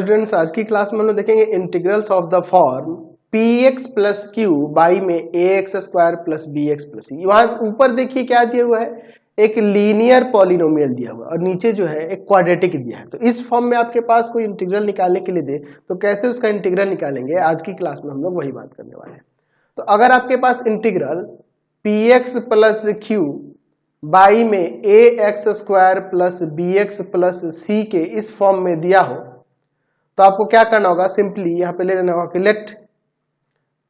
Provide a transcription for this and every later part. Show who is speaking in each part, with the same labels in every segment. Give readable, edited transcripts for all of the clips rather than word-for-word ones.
Speaker 1: Students, आज की class में हम लोग देखेंगे integrals of the form P x plus Q by में A X square plus B X plus C. वहां ऊपर देखिए क्या दिया हुआ है, एक लीनियर पॉलिनोमियल दिया हुआ है और नीचे जो है एक क्वाड्रेटिक दिया है। तो इस फॉर्म में आपके पास कोई इंटीग्रल निकालने के लिए दे तो कैसे उसका इंटीग्रल निकालेंगे, आज की क्लास में हम लोग वही बात करने वाले हैं। तो अगर आपके पास integral P x plus Q by में A X square plus B X plus C के इस फॉर्म में दिया हो तो आपको क्या करना होगा, सिंपली यहां पे ले लेना होगा कि let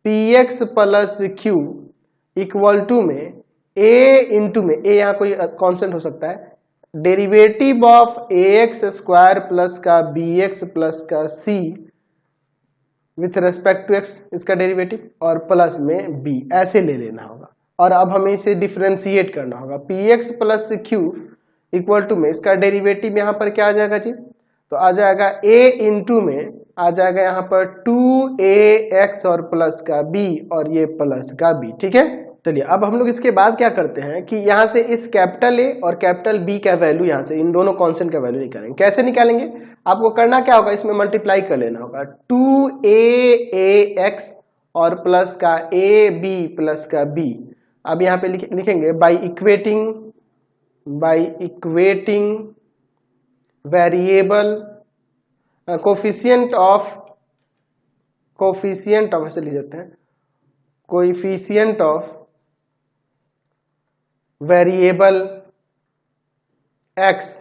Speaker 1: p x plus q equal to में ए इंटू में ए, यहां कोई कांस्टेंट हो सकता है, derivative of A X square plus का बी एक्स प्लस का सी विथ रेस्पेक्ट टू एक्स, इसका डेरिवेटिव, और प्लस में बी, ऐसे ले लेना होगा। और अब हमें इसे डिफरेंशिएट करना होगा। P x plus q equal to में इसका डेरिवेटिव यहां पर क्या आ जाएगा जी, तो आ जाएगा a इंटू में आ जाएगा यहाँ पर 2ax और प्लस का b और ये प्लस का b। ठीक है, चलिए अब हम लोग इसके बाद क्या करते हैं कि यहाँ से इस कैपिटल A और कैपिटल B का वैल्यू, यहाँ से इन दोनों कांस्टेंट का वैल्यू निकालेंगे। कैसे निकालेंगे, आपको करना क्या होगा, इसमें मल्टीप्लाई कर लेना होगा 2aax और प्लस का ab प्लस का b। अब यहाँ पे लिखेंगे by equating variable coefficient of ऐसे लिख देते हैं, coefficient of variable x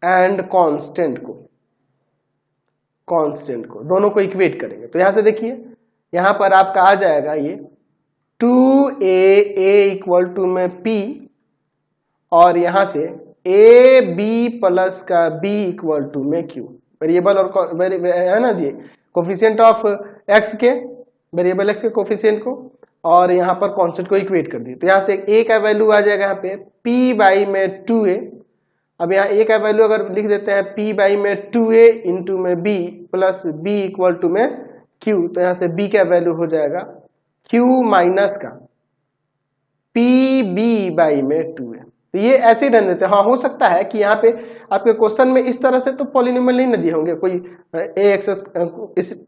Speaker 1: and constant को दोनों को इक्वेट करेंगे। तो यहां से देखिए यहां पर आपका आ जाएगा ये 2a इक्वल टू में p और यहां से ए बी प्लस का b इक्वल टू में q, वेरिएबल और है ना जी, कोफिशिएंट ऑफ x के, वेरिएबल x के कोफिशिएंट को, और यहाँ पर कांस्टेंट को इक्वेट कर दी। तो यहाँ से a का वैल्यू आ जाएगा यहाँ पे p बाई में 2a। अब यहाँ a का वैल्यू अगर लिख देते हैं p बाई में 2a इंटू में b plus b equal to में q, तो यहाँ से b का वैल्यू हो जाएगा q माइनस का pb बाई में 2a। तो ये ऐसे ही रहने देते हैं। हाँ, हो सकता है कि यहाँ पे आपके क्वेश्चन में इस तरह से तो पॉलिनोमियल नहीं ना दिए होंगे, कोई एक्स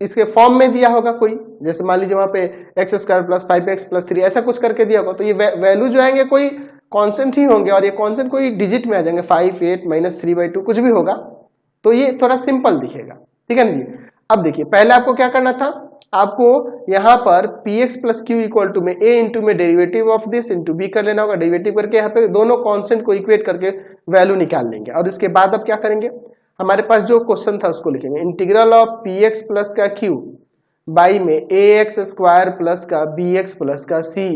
Speaker 1: इसके फॉर्म में दिया होगा कोई, जैसे मान लीजिए वहाँ पे x square plus 5x plus 3 ऐसा कुछ करके दिया होगा। तो ये वैल्यू जो आएंगे कोई कांस्टेंट ही होंगे और ये कांस्टेंट कोई डिजिट में आ जाएंगे, 5, 8, -3/2 कुछ भी होगा। तो ये थोड़ा सिंपल दिखेगा। ठीक है ना जी। अब देखिए पहले आपको क्या करना था, आपको यहाँ पर p x plus q equal to में a इंटू में derivative of this into b कर लेना होगा। डेरिवेटिव करके यहाँ पे दोनों कांस्टेंट को इक्वेट करके वैल्यू निकाल लेंगे। और इसके बाद अब क्या करेंगे, हमारे पास जो क्वेश्चन था उसको लिखेंगे, integral of P x plus का क्यू बाई में ए एक्स स्क्वायर प्लस का बी एक्स प्लस का सी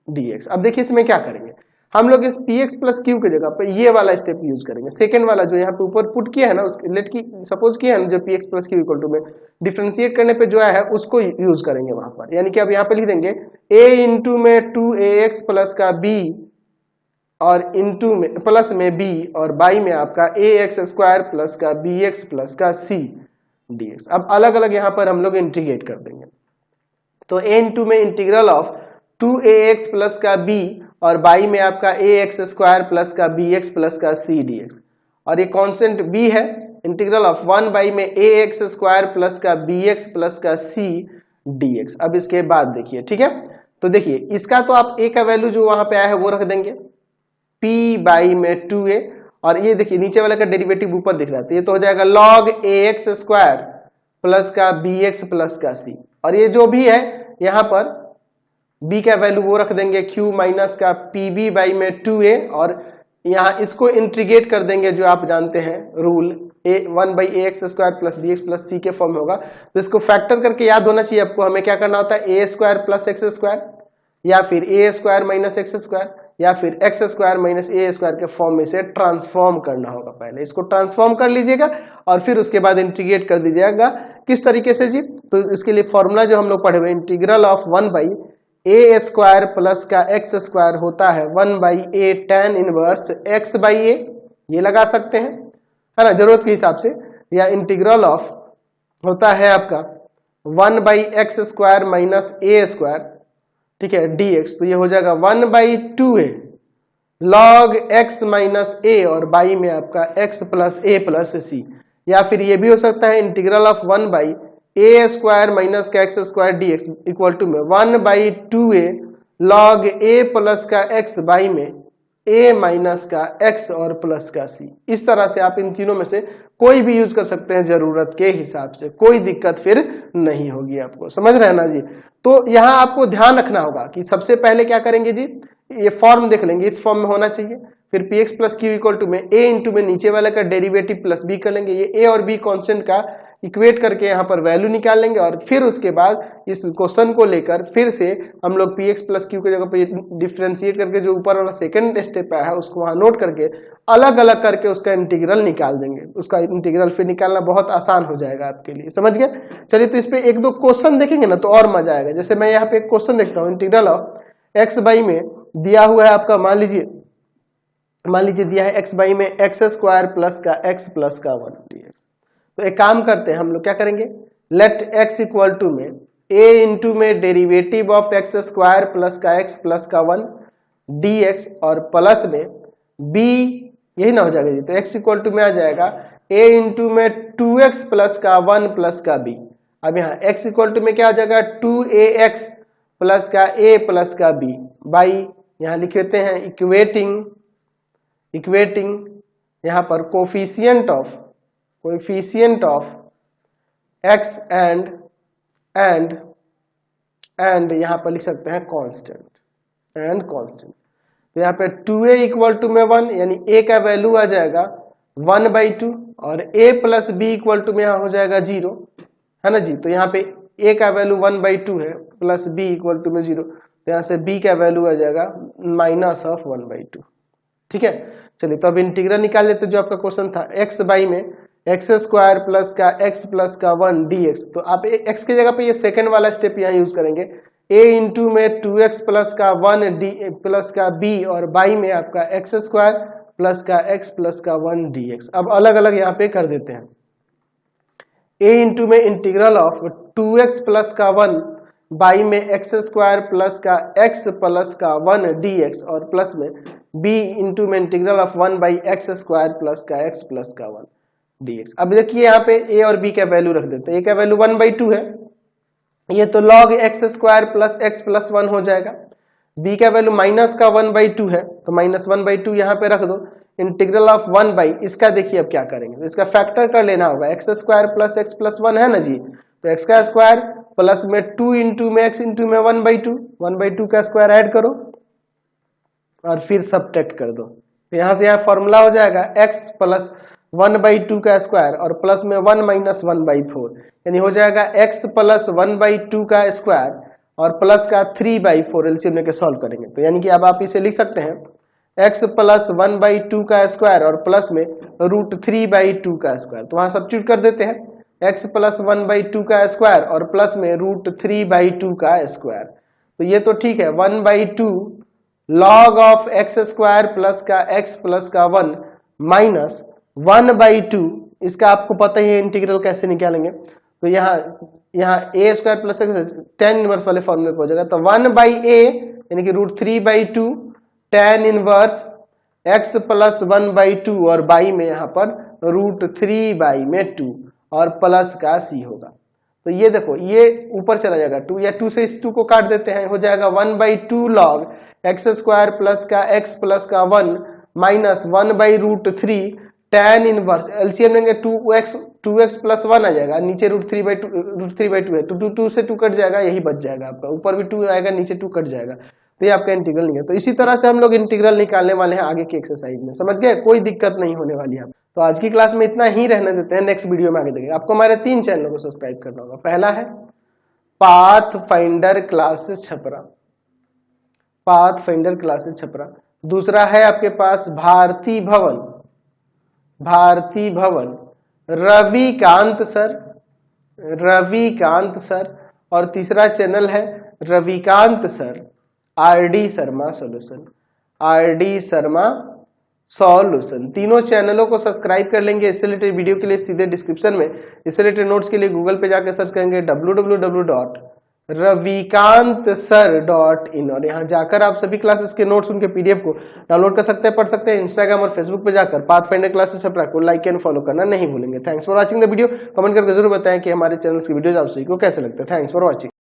Speaker 1: डी एक्स। अब देखिए इसमें क्या करेंगे, हम लोग इस px प्लस क्यू की जगह पर ये वाला स्टेप यूज करेंगे, सेकेंड वाला जो यहाँ पे ऊपर पुट किया है ना, उसके लेट की सपोज किया है ना, जो px plus q equal to में डिफरेंशिएट करने पे जो है उसको यूज करेंगे वहां पर। यानी कि अब यहाँ पे लिख देंगे a इंटू में 2ax प्लस का b और इंटू में प्लस में b और बाई में आपका ax स्क्वायर प्लस का bx प्लस का c dx। अब अलग अलग यहाँ पर हम लोग इंटीग्रेट कर देंगे। तो a इंटू में इंटीग्रल ऑफ 2ax प्लस का b और बाई में आपका ax स्क्वायर प्लस का bx प्लस का c dx, और ये कांस्टेंट b है, इंटीग्रल ऑफ 1 बाई में ax स्क्वायर प्लस का bx प्लस का c dx। अब इसके बाद देखिए, ठीक है, तो देखिए इसका तो आप a का वैल्यू जो वहां पे आया है वो रख देंगे p बाई में 2a, और ये देखिए नीचे वाले का डेरिवेटिव ऊपर दिख रहा है, तो ये तो हो जाएगा log ax स्क्वायर प्लस का bx प्लस का c, और ये जो भी है यहाँ पर b का वैल्यू वो रख देंगे q माइनस का pb बाई में 2a, और यहाँ इसको इंटीग्रेट कर देंगे, जो आप जानते हैं rule 1 by A X square plus B X plus C के फॉर्म में होगा। तो इसको फैक्टर करके याद होना चाहिए आपको, हमें क्या करना होता है, ए स्क्वायर प्लस एक्स स्क्वायर या फिर ए स्क्वायर माइनस एक्स स्क्वायर या फिर x square minus a square के फॉर्म में से ट्रांसफॉर्म करना होगा। पहले इसको ट्रांसफॉर्म कर लीजिएगा और फिर उसके बाद इंटीग्रेट कर दीजिएगा। किस तरीके से जी, तो इसके लिए फॉर्मूला जो हम लोग पढ़े हुए, integral of 1 by A square plus का एक्स स्क्वायर होता है 1 by A tan inverse X by A, ये लगा सकते हैं, है ना, जरूरत के हिसाब से। या इंटीग्रल ऑफ होता है आपका 1 by x square minus a square, ठीक है, dx, तो ये हो जाएगा 1 by 2a log x minus a और बाई में आपका x plus a plus c. या फिर ये भी हो सकता है integral of 1 by A square minus का x square d x equal to में 1 by 2a log a plus का एक्स बाई में a माइनस का x और प्लस का c। इस तरह से आप इन तीनों में से कोई भी यूज कर सकते हैं जरूरत के हिसाब से, कोई दिक्कत फिर नहीं होगी आपको, समझ रहे हैं ना जी। तो यहाँ आपको ध्यान रखना होगा कि सबसे पहले क्या करेंगे जी, ये फॉर्म देख लेंगे, इस फॉर्म में होना चाहिए। फिर p x plus q equal to में a इंटू में नीचे वाले का डेरिवेटिव प्लस b कर लेंगे, ये a और b कॉन्स्टेंट का इक्वेट करके यहाँ पर वैल्यू निकाल लेंगे और फिर उसके बाद इस क्वेश्चन को लेकर फिर से हम लोग पी एक्स प्लस क्यू की जगह पे डिफ्रेंशिएट करके जो ऊपर वाला सेकंड स्टेप है उसको वहां नोट करके अलग अलग करके उसका इंटीग्रल निकाल देंगे। उसका इंटीग्रल फिर निकालना बहुत आसान हो जाएगा आपके लिए, समझ गए। चलिए तो इस पे एक दो क्वेश्चन देखेंगे ना तो और मजा आएगा। जैसे मैं यहाँ पे एक क्वेश्चन देखता हूँ, इंटीग्रल ऑफ एक्स बाई में दिया हुआ है आपका, मान लीजिए दिया है एक्स बाई में एक्स स्क्वायर प्लस का एक्स प्लस का 1 dx। तो एक काम करते हैं हम लोग, क्या करेंगे, लेट x इक्वल टू में a इंटू में derivative of x square plus का x प्लस का 1 dx और प्लस में b, यही ना हो जाएगा जी। तो x इक्वल टू में आ जाएगा a इंटू में 2x प्लस का 1 प्लस का b। अब यहाँ x इक्वल टू में क्या हो जाएगा 2ax प्लस का a प्लस का b बाई, यहाँ लिख लेते हैं इक्वेटिंग यहाँ पर कोफिशिएंट ऑफ x एंड यहाँ पर लिख सकते हैं कांस्टेंट। तो यहाँ पे 2a इक्वल टू में 1 यानी a का वैल्यू आ जाएगा 1/2 और a plus b equal to में यहाँ हो जाएगा 0, है ना जी। तो यहाँ पे a का वैल्यू 1/2 है प्लस b इक्वल टू में 0, तो यहाँ से b का वैल्यू आ जाएगा माइनस ऑफ 1/2। ठीक है, चलिए तो अब इंटीग्रल निकाल लेते जो आपका क्वेश्चन था, x बाई में एक्स स्क्वायर प्लस का x प्लस का 1 dx। तो आप x की जगह पे ये सेकंड वाला स्टेप यहाँ यूज करेंगे, a इंटू में 2x प्लस का 1 d प्लस का b और बाई में आपका x स्क्वायर प्लस का x प्लस का 1 dx। अब अलग अलग यहाँ पे कर देते हैं, a इंटू में इंटीग्रल ऑफ 2x प्लस का 1 बाई में एक्स स्क्वायर प्लस का x प्लस का 1 dx और प्लस में b इंटू में integral of 1 by x square plus का x प्लस का 1 dx। अब देखिए यहाँ पे a और b का वैल्यू रख देते हैं, a का वैल्यू 1/2 है, ये तो log x square plus x plus 1 हो जाएगा। b का वैल्यू माइनस का 1/2 है तो माइनस 1/2 यहाँ पे रख दो, इंटीग्रल ऑफ 1 बाई, इसका देखिए अब क्या करेंगे, तो इसका फैक्टर कर लेना होगा, x square plus x plus 1 है ना जी। तो एक्स का स्क्वायर प्लस में 2 इंटू में एक्स इंटू में 1/2 का स्क्वायर ऐड करो और फिर सब्ट्रैक्ट कर दो। तो यहाँ से यहाँ फॉर्मूला हो जाएगा x प्लस 1/2 का स्क्वायर और प्लस में 1 माइनस 1/4, यानी हो जाएगा x प्लस 1/2 का स्क्वायर और प्लस का 3/4 एलसीएम लेके सॉल्व करेंगे। तो यानी कि अब आप इसे लिख सकते हैं x प्लस 1/2 का स्क्वायर और प्लस में √3/2 का स्क्वायर। तो वहां सब्स्टिट्यूट कर देते हैं, x प्लस 1/2 का स्क्वायर और प्लस में √3/2 का स्क्वायर। तो ये तो ठीक है, 1/2 log of x square plus का x प्लस का 1 माइनस 1/2, इसका आपको पता ही है इंटीग्रल कैसे निकालेंगे। तो यहाँ a square plus tan inverse वाले फॉर्मूले पे हो जाएगा। तो 1/a यानी कि √3/2 tan इनवर्स x प्लस 1/2 और बाई में यहाँ पर √3/2 और प्लस का c होगा। तो ये देखो ये ऊपर चला जाएगा 2, या 2 से इस 2 को काट देते हैं, हो जाएगा 1/2 log एक्स स्क्वायर प्लस का x प्लस का 1 माइनस 1/√3 tan इनवर्स, एलसीएम लेंगे 2x प्लस 1 आ जाएगा, नीचे √3/2 है तो 2 से 2 कट जाएगा, यही बच जाएगा आपका, ऊपर भी 2 आएगा नीचे 2 कट जाएगा। तो ये आपका इंटीग्रल नहीं है। तो इसी तरह से हम लोग इंटीग्रल निकालने वाले हैं आगे की एक्सरसाइज में, समझ गए, कोई दिक्कत नहीं होने वाली है। तो आज की क्लास में इतना ही रहने देते हैं, नेक्स्ट वीडियो में आगे देखेंगे। आपको हमारे 3 चैनलों को सब्सक्राइब करना होगा। पहला है पाथ फाइंडर क्लासेस छपरा, दूसरा है आपके पास भारती भवन रविकांत सर, और तीसरा चैनल है Ravikant sir RD Sharma solution. तीनों चैनलों को सब्सक्राइब कर लेंगे। इससे रिलेटेड वीडियो के लिए सीधे डिस्क्रिप्शन में, इससे रिलेटेड नोट्स के लिए गूगल पे जाकर सर्च करेंगे www रविकांत सर .in, और यहाँ जाकर आप सभी क्लासेस के नोट्स उनके पीडीएफ को डाउनलोड कर सकते हैं, पढ़ सकते हैं। इंस्टाग्राम और फेसबुक पे जाकर पाथफाइंडर क्लासेस को लाइक एंड फॉलो करना नहीं भूलेंगे। Thanks for watching the video. Comment करके जरूर बताएं कि हमारे चैनल की वीडियोज आप सभी को कैसे लगते हैं। Thanks for watching.